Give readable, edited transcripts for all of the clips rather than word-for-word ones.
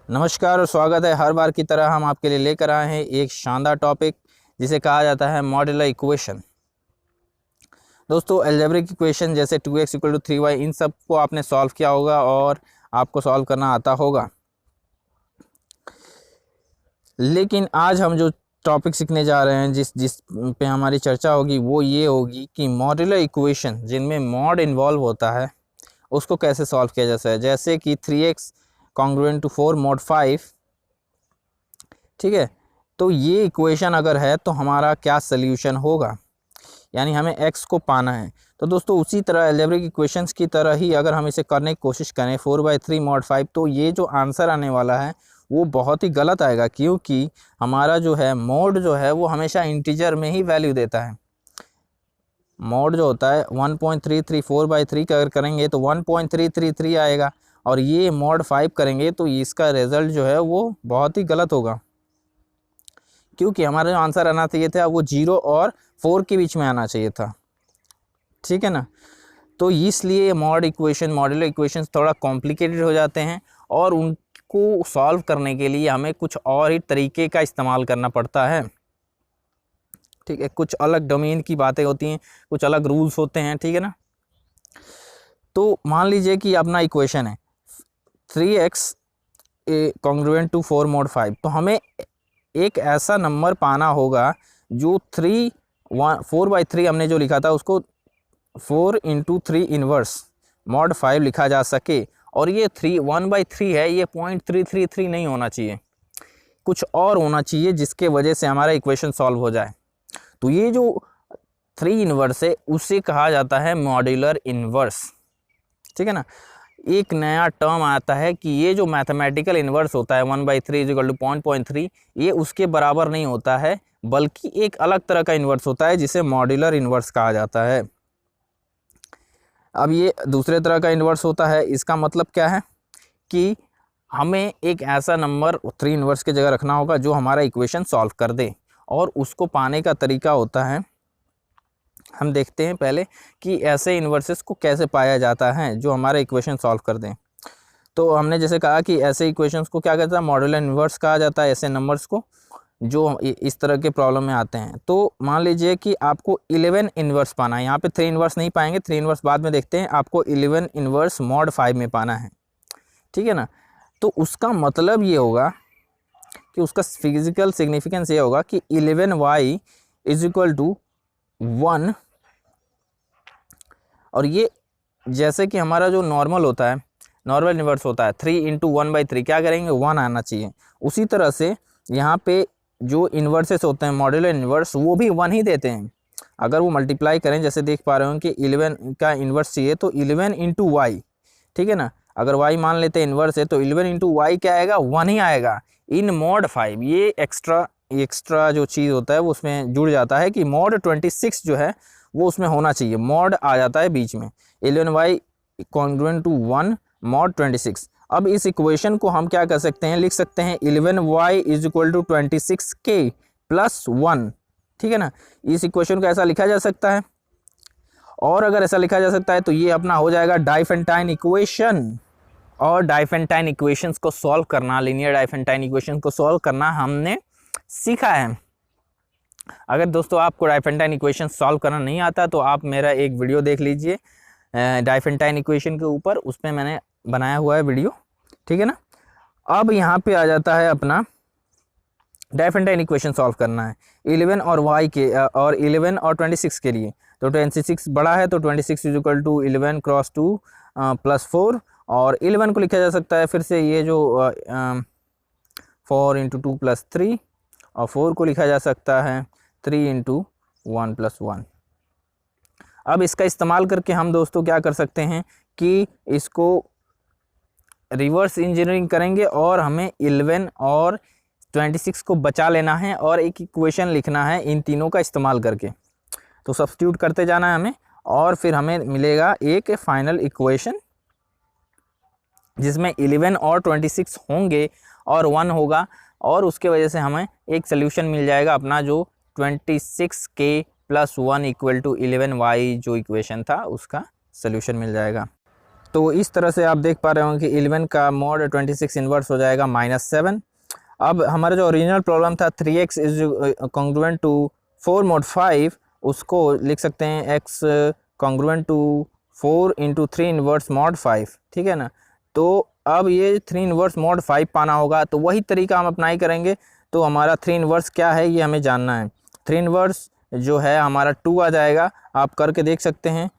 नमस्कार और स्वागत है। हर बार की तरह हम आपके लिए लेकर आए हैं एक शानदार टॉपिक जिसे कहा जाता है मॉड्यूलर इक्वेशन। दोस्तों, अलजेब्रिक इक्वेशन जैसे 2x = 3y इन सब को आपने सॉल्व किया होगा और आपको सॉल्व करना आता होगा। लेकिन आज हम जो टॉपिक सीखने जा रहे हैं, जिस पे हमारी चर्चा होगी, वो ये होगी कि मॉड्यूलर इक्वेशन जिनमें मॉड इन्वॉल्व होता है उसको कैसे सॉल्व किया जा सकता है। जैसे कि 3x कॉन्ग्रुएंट टू 4 mod 5, ठीक है। तो ये इक्वेशन अगर है तो हमारा क्या सल्यूशन होगा, यानी हमें x को पाना है। तो दोस्तों, उसी तरह अलजेब्रिक इक्वेशंस की तरह ही अगर हम इसे करने की कोशिश करें 4/3 mod 5, तो ये जो आंसर आने वाला है वो बहुत ही गलत आएगा, क्योंकि हमारा जो है मोड जो है वो हमेशा इंटीजर में ही वैल्यू देता है। मोड जो होता है 1.33 4/3 का अगर करेंगे तो 1.333 आएगा, और ये mod 5 करेंगे तो इसका रिज़ल्ट जो है वो बहुत ही गलत होगा, क्योंकि हमारा जो आंसर आना चाहिए था वो 0 और 4 के बीच में आना चाहिए था, ठीक है ना। तो इसलिए मॉड्यूलर इक्वेशंस थोड़ा कॉम्प्लिकेटेड हो जाते हैं और उनको सॉल्व करने के लिए हमें कुछ और ही तरीके का इस्तेमाल करना पड़ता है, ठीक है। कुछ अलग डोमेन की बातें होती हैं, कुछ अलग रूल्स होते हैं, ठीक है ना। तो मान लीजिए कि अपना इक्वेशन है 3x कॉन्ग्रुएंट टू 4 mod 5, तो हमें एक ऐसा नंबर पाना होगा जो 4/3 हमने जो लिखा था उसको 4 × 3 इनवर्स mod 5 लिखा जा सके। और ये 1/3 है, ये 0.333 नहीं होना चाहिए, कुछ और होना चाहिए जिसके वजह से हमारा इक्वेशन सॉल्व हो जाए। तो ये जो 3 इनवर्स है उसे कहा जाता है मॉड्यूलर इनवर्स, ठीक है ना। एक नया टर्म आता है कि ये जो मैथमेटिकल इन्वर्स होता है 1/3 = 0.3, ये उसके बराबर नहीं होता है, बल्कि एक अलग तरह का इन्वर्स होता है जिसे मॉड्यूलर इन्वर्स कहा जाता है। अब ये दूसरे तरह का इन्वर्स होता है, इसका मतलब क्या है कि हमें एक ऐसा नंबर 3 इन्वर्स की जगह रखना होगा जो हमारा इक्वेशन सॉल्व कर दे, और उसको पाने का तरीका होता है, हम देखते हैं पहले कि ऐसे इन्वर्सेस को कैसे पाया जाता है जो हमारा इक्वेशन सॉल्व कर दें। तो हमने जैसे कहा कि ऐसे इक्वेशंस को क्या कहता है, मॉड्यूलर इन्वर्स कहा जाता है, ऐसे नंबर्स को जो इस तरह के प्रॉब्लम में आते हैं। तो मान लीजिए कि आपको 11 इन्वर्स पाना है, यहाँ पे 3 इन्वर्स नहीं पाएंगे, 3 इन्वर्स बाद में देखते हैं, आपको 11 इन्वर्स mod 5 में पाना है, ठीक है ना। तो उसका मतलब ये होगा कि उसका फिजिकल सिग्निफिकेंस ये होगा कि 11y = 1, और ये जैसे कि हमारा जो नॉर्मल होता है, नॉर्मल इन्वर्स होता है 3 × 1/3, क्या करेंगे 1 आना चाहिए। उसी तरह से यहाँ पे जो इन्वर्सेस होते हैं मॉड्यूलर इन्वर्स, वो भी 1 ही देते हैं। अगर वो मल्टीप्लाई करें, जैसे देख पा रहे हो कि 11 का इन्वर्स चाहिए तो 11 × y, ठीक है ना। अगर y मान लेते हैं इन्वर्स है तो 11 × y क्या आएगा, 1 ही आएगा इन mod 5। ये एक्स्ट्रा जो चीज़ होता है वो उसमें जुड़ जाता है कि mod 26 जो है वो उसमें होना चाहिए, mod आ जाता है बीच में, 11y कॉन्ग्रुएंट टू 1 mod 26। अब इस इक्वेशन को हम क्या कर सकते हैं, लिख सकते हैं 11y = 26k + 1, ठीक है ना। इस इक्वेशन को ऐसा लिखा जा सकता है, और अगर ऐसा लिखा जा सकता है तो ये अपना हो जाएगा डाइफेंटाइन इक्वेशन। और डाइफेंटाइन इक्वेशंस को सॉल्व करना, लीनियर डाइफेंटाइन इक्वेशन को सॉल्व करना हमने सीखा है। अगर दोस्तों आपको डाइफेंटाइन इक्वेशन सॉल्व करना नहीं आता तो आप मेरा एक वीडियो देख लीजिए डाइफेंटाइन इक्वेशन के ऊपर, उस पर मैंने बनाया हुआ है वीडियो, ठीक है ना। अब यहाँ पे आ जाता है अपना डाइफेंटाइन इक्वेशन सॉल्व करना है 11 और y के और 11 और 26 के लिए। तो 26 बड़ा है तो 26 = 11 × 2 + 4, और 11 को लिखा जा सकता है फिर से ये जो 4 × 2 + 3, और 4 को लिखा जा सकता है 3 × 1 + 1। अब इसका इस्तेमाल करके हम दोस्तों क्या कर सकते हैं कि इसको रिवर्स इंजीनियरिंग करेंगे और हमें 11 और 26 को बचा लेना है और एक इक्वेशन लिखना है इन तीनों का इस्तेमाल करके। तो सब्स्टिट्यूट करते जाना है हमें, और फिर हमें मिलेगा एक फाइनल इक्वेशन जिसमें 11 और 26 होंगे और 1 होगा, और उसके वजह से हमें एक सोल्यूशन मिल जाएगा अपना, जो 26k + 1 = 11y जो इक्वेशन था उसका सोल्यूशन मिल जाएगा। तो इस तरह से आप देख पा रहे होंगे कि 11 का मॉड 26 इन्वर्स हो जाएगा -7। अब हमारा जो ओरिजिनल प्रॉब्लम था 3x is congruent to 4 mod 5, उसको लिख सकते हैं x congruent to 4 × 3 inverse mod 5, ठीक है ना। तो अब ये 3 इन्वर्स mod 5 पाना होगा, तो वही तरीका हम अप्लाई करेंगे। तो हमारा 3 इन्वर्स क्या है ये हमें जानना है। 3 इन्वर्स जो है हमारा 2 आ जाएगा, आप करके देख सकते हैं।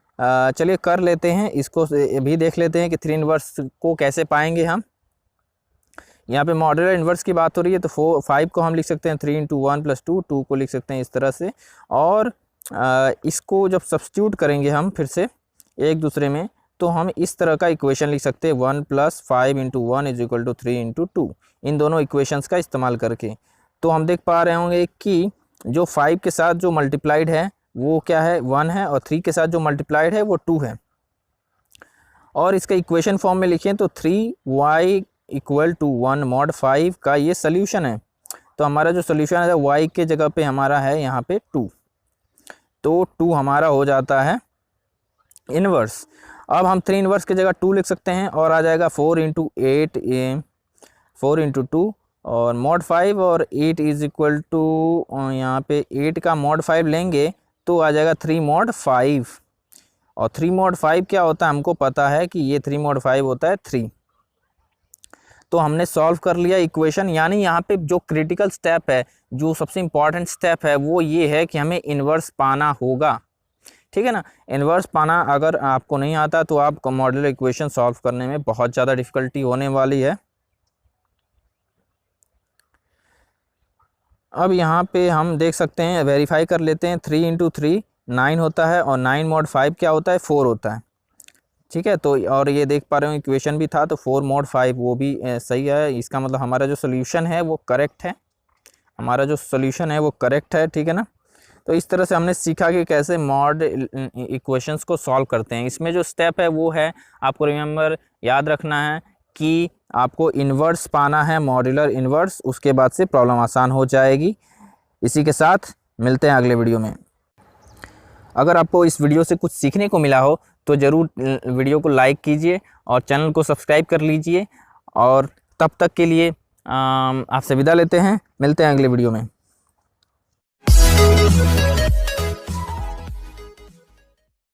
चलिए कर लेते हैं, इसको भी देख लेते हैं कि 3 इन्वर्स को कैसे पाएंगे हम। यहाँ पे मॉड्यूलर इन्वर्स की बात हो रही है, तो 5 को हम लिख सकते हैं 3 × 1 + 2, 2 को लिख सकते हैं इस तरह से। और इसको जब सब्स्टिट्यूट करेंगे हम फिर से एक दूसरे में, तो हम इस तरह का इक्वेशन लिख सकते हैं 1 + 5 × 1 = 3 × 2, इन दोनों इक्वेशंस का इस्तेमाल करके। तो हम देख पा रहे होंगे कि जो 5 के साथ जो मल्टीप्लाइड है वो क्या है, 1 है, और 3 के साथ जो मल्टीप्लाइड है वो 2 है। और इसका इक्वेशन फॉर्म में लिखें तो 3y = 1 mod 5 का ये सोल्यूशन है। तो हमारा जो सोल्यूशन है y के जगह पे हमारा है यहाँ पे 2, तो 2 हमारा हो जाता है इन्वर्स। अब हम 3 इन्वर्स की जगह 2 लिख सकते हैं, और आ जाएगा 4 × 8 4 × 2 और mod 5, और 8 = यहाँ पे 8 का mod 5 लेंगे तो आ जाएगा 3 mod 5। और 3 mod 5 क्या होता है हमको पता है कि ये 3 mod 5 होता है 3। तो हमने सॉल्व कर लिया इक्वेशन। यानी यहाँ पे जो क्रिटिकल स्टेप है, जो सबसे इम्पॉर्टेंट स्टेप है वो ये है कि हमें इन्वर्स पाना होगा, ठीक है ना। इन्वर्स पाना अगर आपको नहीं आता तो आप मॉड्यूलर इक्वेशन सॉल्व करने में बहुत ज़्यादा डिफ़िकल्टी होने वाली है। अब यहाँ पे हम देख सकते हैं, वेरीफाई कर लेते हैं। 3 × 3 9 होता है, और 9 mod 5 क्या होता है, 4 होता है, ठीक है। तो और ये देख पा रहे हो इक्वेशन भी था, तो 4 mod 5 वो भी सही है। इसका मतलब हमारा जो सोल्यूशन है वो करेक्ट है, हमारा जो सोल्यूशन है वो करेक्ट है, ठीक है ना। तो इस तरह से हमने सीखा कि कैसे मॉड इक्वेशंस को सॉल्व करते हैं। इसमें जो स्टेप है वो है, आपको रिमेंबर याद रखना है कि आपको इन्वर्स पाना है, मॉड्यूलर इन्वर्स, उसके बाद से प्रॉब्लम आसान हो जाएगी। इसी के साथ मिलते हैं अगले वीडियो में। अगर आपको इस वीडियो से कुछ सीखने को मिला हो तो ज़रूर वीडियो को लाइक कीजिए और चैनल को सब्सक्राइब कर लीजिए। और तब तक के लिए आपसे विदा लेते हैं, मिलते हैं अगले वीडियो में।